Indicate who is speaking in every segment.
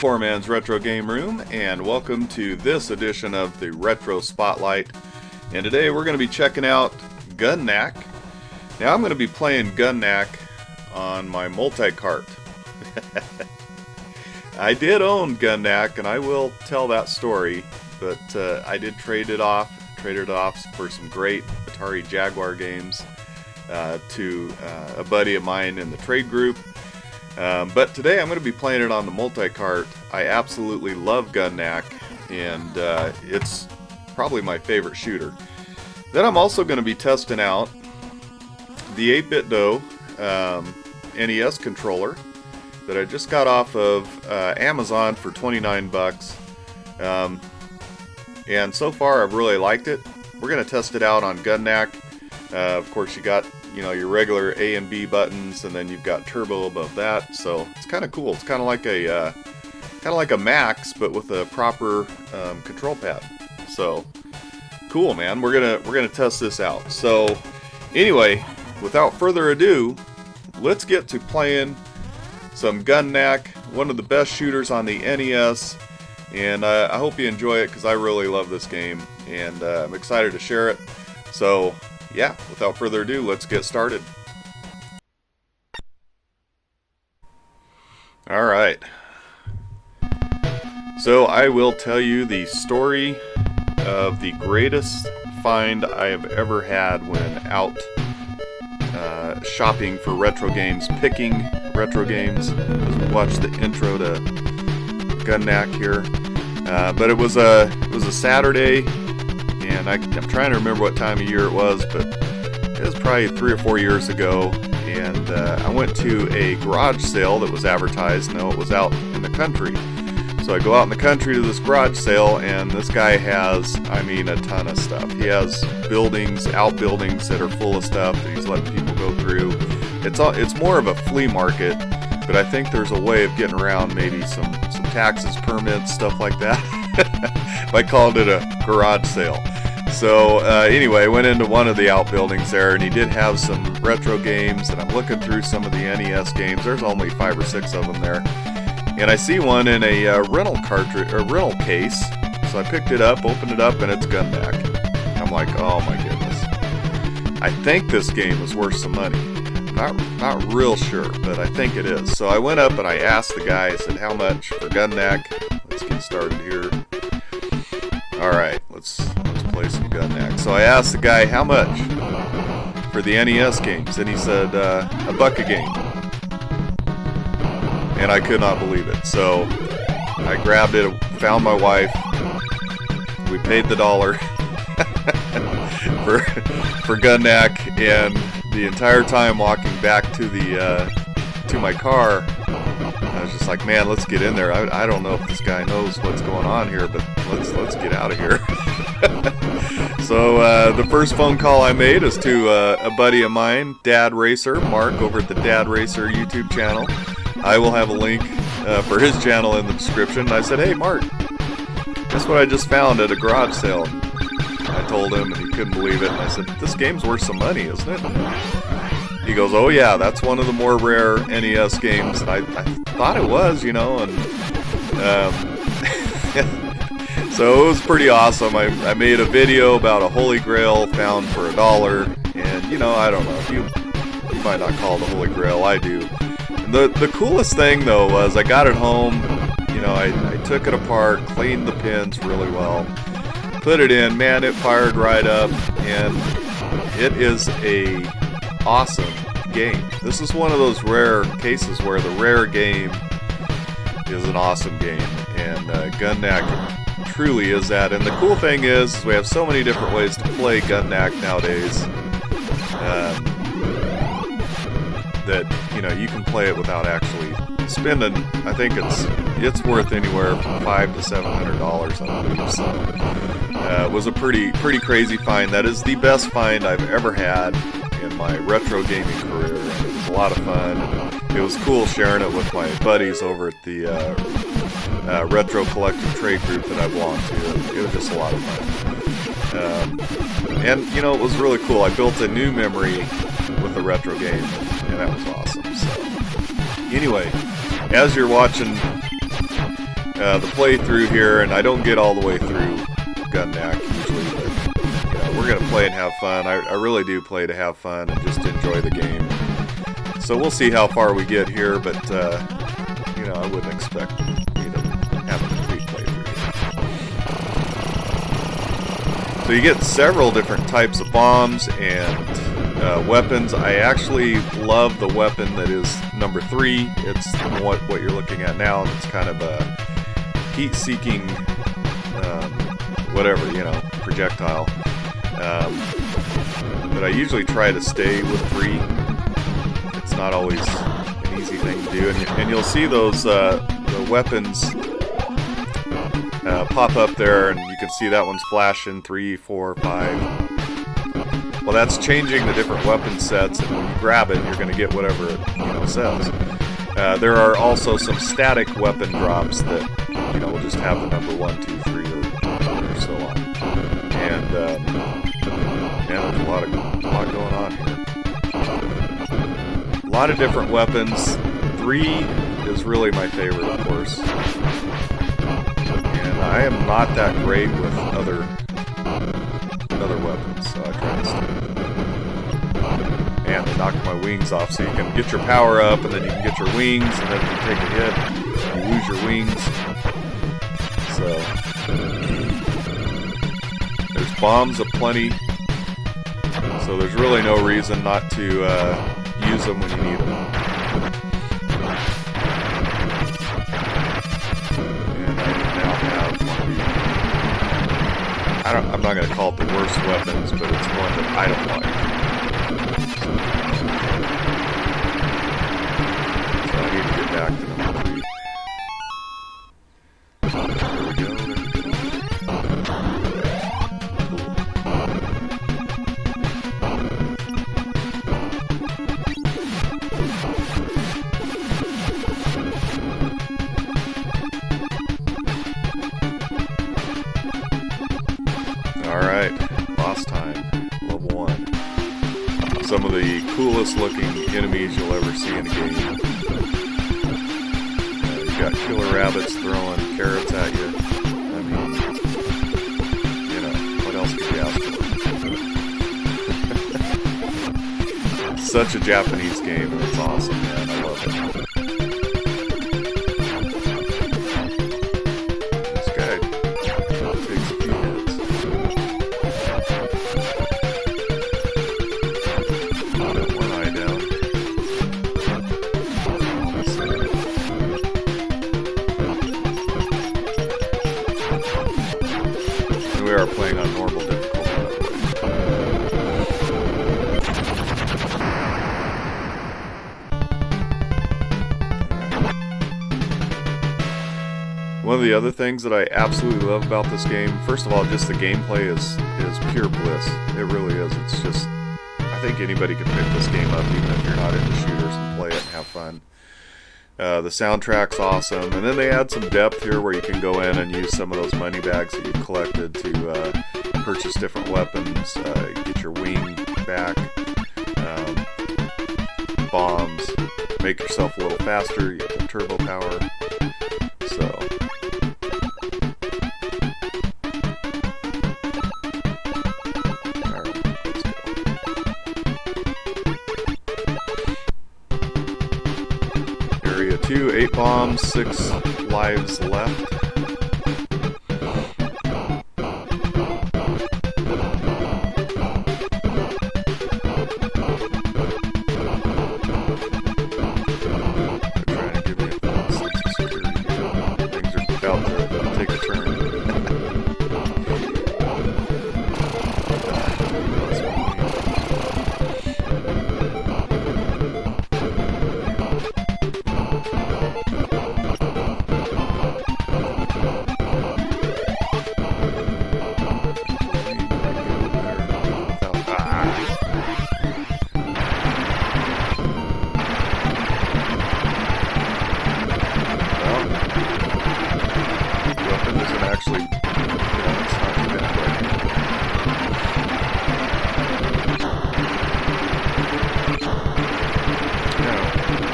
Speaker 1: Poor Man's Retro Game Room, and welcome to this edition of the Retro Spotlight. And today we're going to be checking out Gun-Nac. Now I'm going to be playing Gun-Nac on my multi-cart. I did own Gun-Nac, and I will tell that story, but I did traded it off for some great Atari Jaguar games to a buddy of mine in the trade group. But today I'm going to be playing it on the multi-cart. I absolutely love Gun-Nac, and it's probably my favorite shooter. Then I'm also going to be testing out the 8BitDo NES controller that I just got off of Amazon for 29 bucks. And so far I've really liked it. We're going to test it out on Gun-Nac. Of course, you got your regular A and B buttons, and then you've got turbo above that. So it's kind of cool. It's kind of like a Max, but with a proper control pad. So cool, man. We're gonna test this out. So anyway, without further ado, let's get to playing some Gun-Nac, one of the best shooters on the NES. And I hope you enjoy it, because I really love this game, and I'm excited to share it. So yeah, without further ado, let's get started. Alright. So I will tell you the story of the greatest find I have ever had when out shopping for retro games, picking retro games. Watch the intro to Gun-Nac here. But it was a Saturday, and I'm trying to remember what time of year it was, but it was probably 3 or 4 years ago. And I went to a garage sale that was advertised. No, it was out in the country. So I go out in the country to this garage sale, and this guy has, a ton of stuff. He has outbuildings that are full of stuff that he's letting people go through. It's more of a flea market, but I think there's a way of getting around maybe some taxes, permits, stuff like that. I called it a garage sale. So anyway, I went into one of the outbuildings there, and he did have some retro games, and I'm looking through some of the NES games. There's only 5 or 6 of them there. And I see one in a rental cartridge or rental case. So I picked it up, opened it up, and it's Gun-Nac. I'm like, oh my goodness. I think this game is worth some money. Not real sure, but I think it is. So I went up and I asked the guy, I said, how much for Gun-Nac? Let's get started here. Alright, let's play some Gun-Nac. So I asked the guy, how much for the NES games? And he said, $1 a game. And I could not believe it. So I grabbed it, found my wife, we paid the $1 for Gun-Nac, and the entire time walking back to my car, I was just like, man, let's get in there. I don't know if this guy knows what's going on here, but let's get out of here. So the first phone call I made is to a buddy of mine, Dad Racer, Mark, over at the Dad Racer YouTube channel. I will have a link for his channel in the description. I said, hey, Mark, guess what I just found at a garage sale? I told him, and he couldn't believe it. And I said, this game's worth some money, isn't it? He goes, oh yeah, that's one of the more rare NES games. And I thought it was, and so it was pretty awesome. I made a video about a Holy Grail found for $1. And, I don't know, you might not call it the Holy Grail, I do. And the coolest thing, though, was I got it home, I took it apart, cleaned the pins really well, put it in, man, it fired right up, and it is a awesome game. This is one of those rare cases where the rare game is an awesome game, and Gun-Nac truly is that. And the cool thing is we have so many different ways to play Gun-Nac nowadays, that you can play it without actually spending. I think it's worth anywhere from $500 to $700, I believe. So it was a pretty crazy find. That is the best find I've ever had in my retro gaming career. It was a lot of fun. It was cool sharing it with my buddies over at the retro collective trade group that I belong to. It was just a lot of fun. And it was really cool. I built a new memory with the retro game, and that was awesome. So anyway, as you're watching the playthrough here, and I don't get all the way through Gun-Nac usually. But, we're gonna play and have fun. I really do play to have fun and just enjoy the game. So we'll see how far we get here, but I wouldn't expect me to have a complete playthrough. So you get several different types of bombs and weapons. I actually love the weapon that is number 3. It's what you're looking at now. It's kind of a heat-seeking, projectile. But I usually try to stay with 3. It's not always an easy thing to do, and you'll see those the weapons pop up there, and you can see that one's flashing 3, 4, 5. Well, that's changing the different weapon sets, and when you grab it, you're going to get whatever it says. There are also some static weapon drops that will just have the number 1, 2, 3, or so on. And there's a lot going on here. A lot of different weapons. 3 is really my favorite, of course. And I am not that great with other weapons, so I try to stay. And they knock my wings off, so you can get your power up, and then you can get your wings, and then if you take a hit, you lose your wings. So there's bombs aplenty, so there's really no reason not to use them when you need them. And I now have one of the, I'm not going to call it the worst weapons, but it's one that I don't like. So I need to get back to number 3. Alright, boss time, level 1. Some of the coolest looking enemies you'll ever see in a game. You've got killer rabbits throwing carrots at you. I mean, what else could you ask for? Such a Japanese game, and it's awesome, man. I love it. We are playing on normal difficulty. One of the other things that I absolutely love about this game, first of all, just the gameplay is pure bliss. It really is. It's just, I think anybody can pick this game up, even if you're not into shooters, and play it and have fun. The soundtrack's awesome, and then they add some depth here where you can go in and use some of those money bags that you've collected to purchase different weapons, get your wing back, bombs, make yourself a little faster, you get the turbo power, so... Alright, let's go. Area 2, 8 bombs, 6 lives left.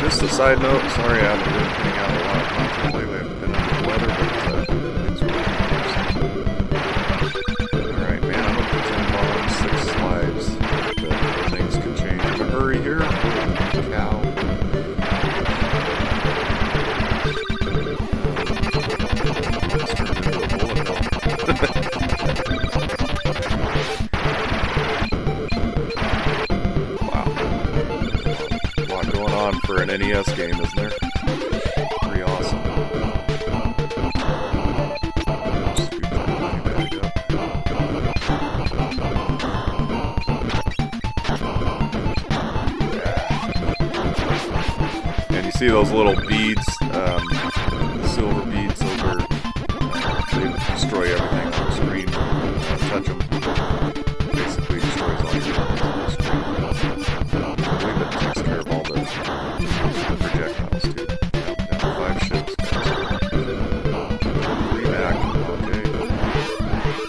Speaker 1: Just a side note, sorry I haven't been putting out a lot of content lately. I've been under the weather, but on for an NES game, isn't there? Pretty awesome. Scoop that money bag up. And you see those little beads, silver beads, those are, they destroy everything on the screen. Touch them. Basically destroys all your on the screen. I believe it takes care of all the projectiles too. Now 5 ships. 3 back. Okay.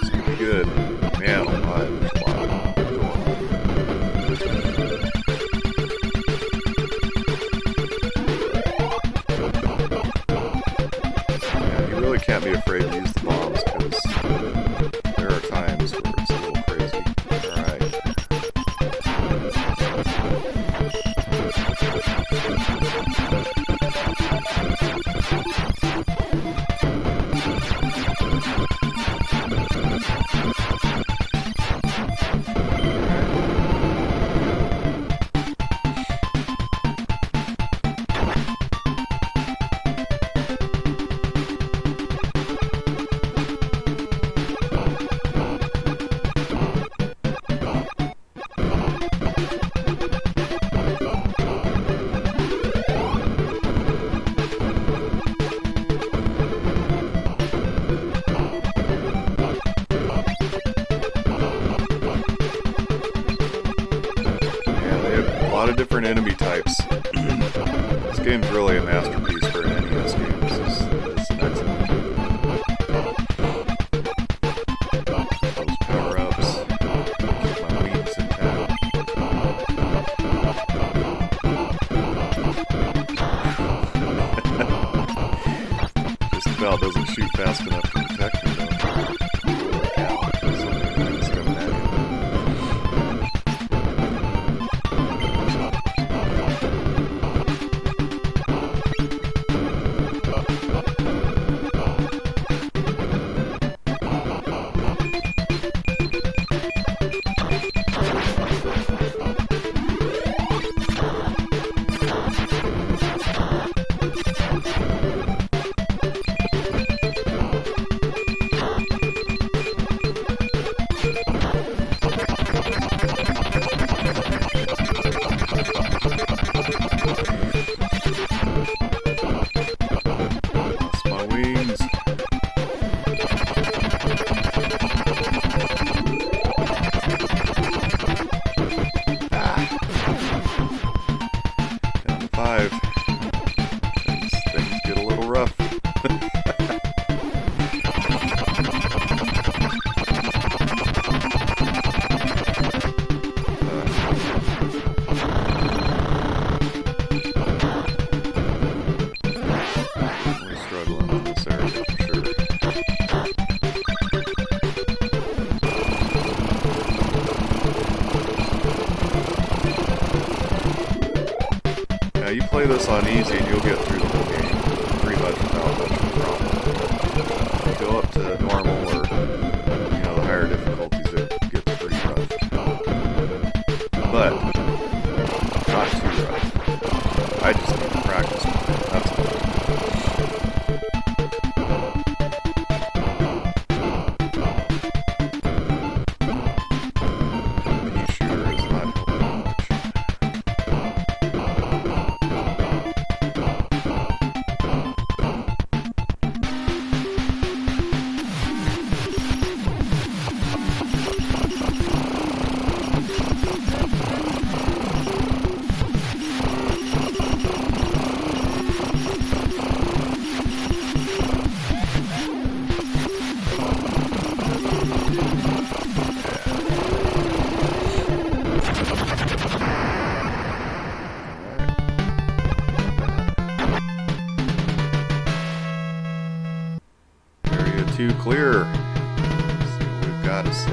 Speaker 1: It's gonna be good. Man, oh my, there's a lot going on. Yeah, you really can't be afraid to use the bombs because there are times where it's a little crazy. Alright. Different enemy types. This game's really a masterpiece for an NES game. This is an excellent game. Those power-ups. Keep my wings intact. Just about doesn't shoot fast enough to protect me though. Something's coming at you. Things get a little rough. We're struggling in this area for sure. Now you play this on easy and you'll get through the whole game pretty much without much of a problem. If you go up to normal or, the higher difficulties, it gets pretty rough. But not too rough. I just need to practice with it. That's all. The pea shooter is not helping much. Area 2 clear. Let's see what we've got us. I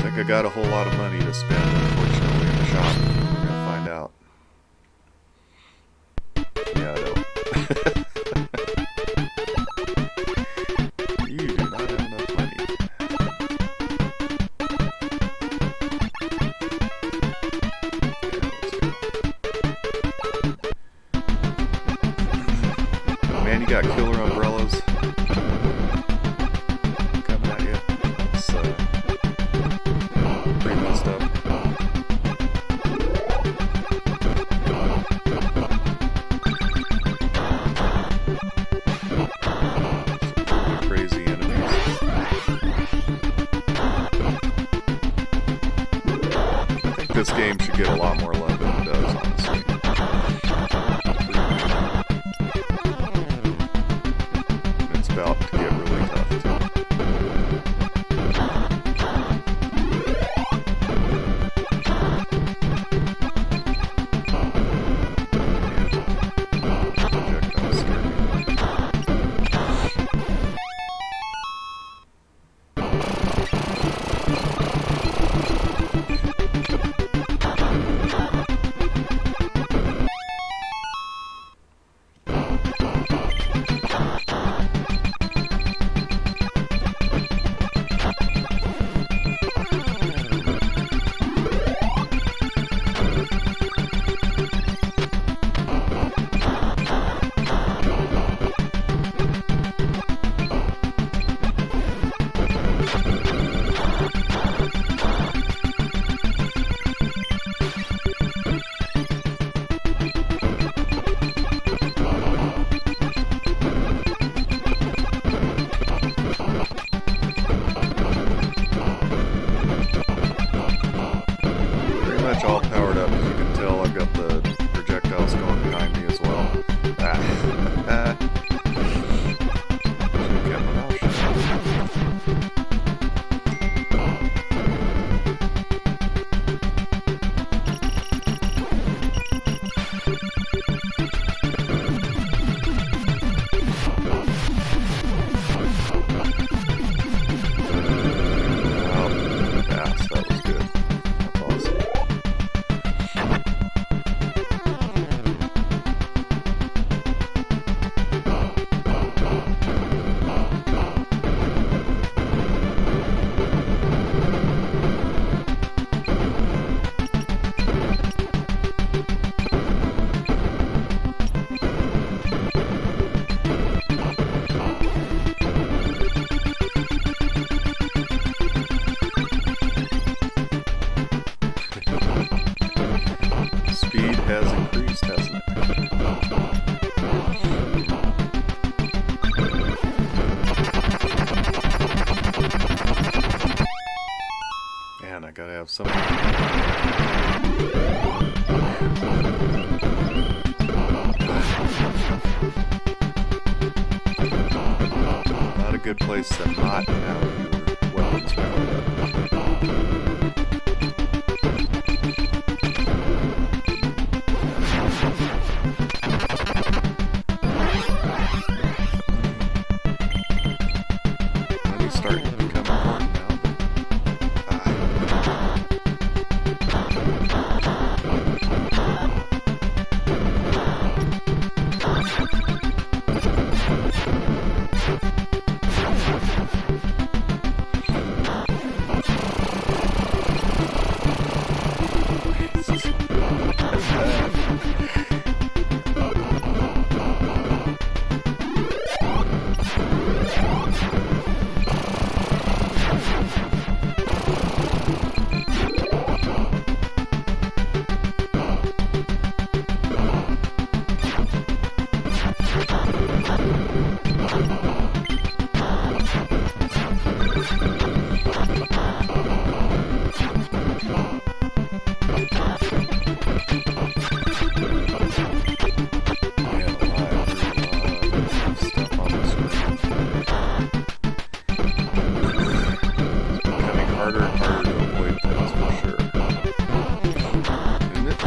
Speaker 1: think I got a whole lot of money to spend, unfortunately, in the shop. We're gonna find out. Yeah, I don't. You do not have enough money. Yeah, let's go. has increased, hasn't it? Man, I gotta have something. Not a good place to not have your weapons powered up. Money's starting to become important now.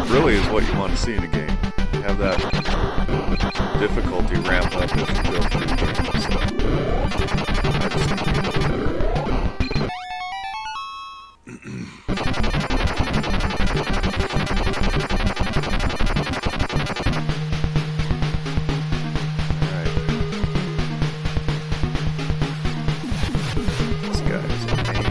Speaker 1: Really is what you want to see in a game. Have that difficulty ramp up as you go through the game. So I just need to get better. Alright. This guy is a pain.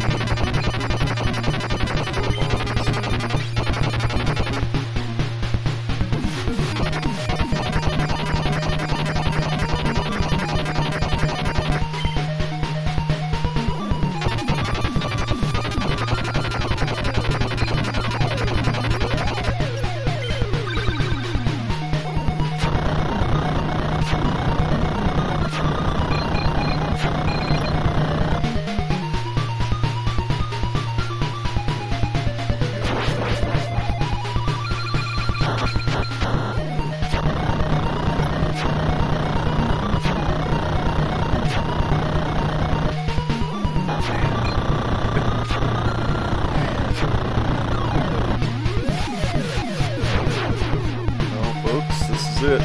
Speaker 1: This is it.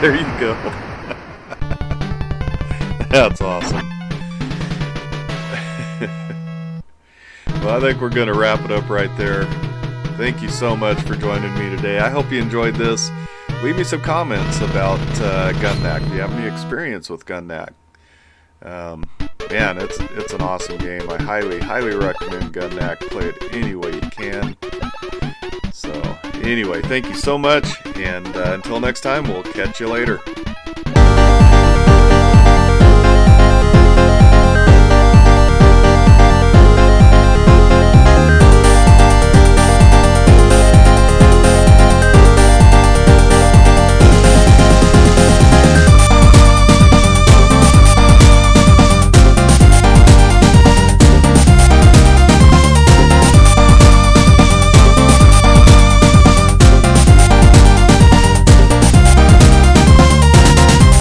Speaker 1: There you go. That's awesome. Well, I think we're going to wrap it up right there. Thank you so much for joining me today. I hope you enjoyed this. Leave me some comments about Gun-Nac. Do you have any experience with Gun-Nac? Man, it's an awesome game. I highly recommend Gun-Nac. Play it any way you can. So, anyway, thank you so much, and until next time, we'll catch you later.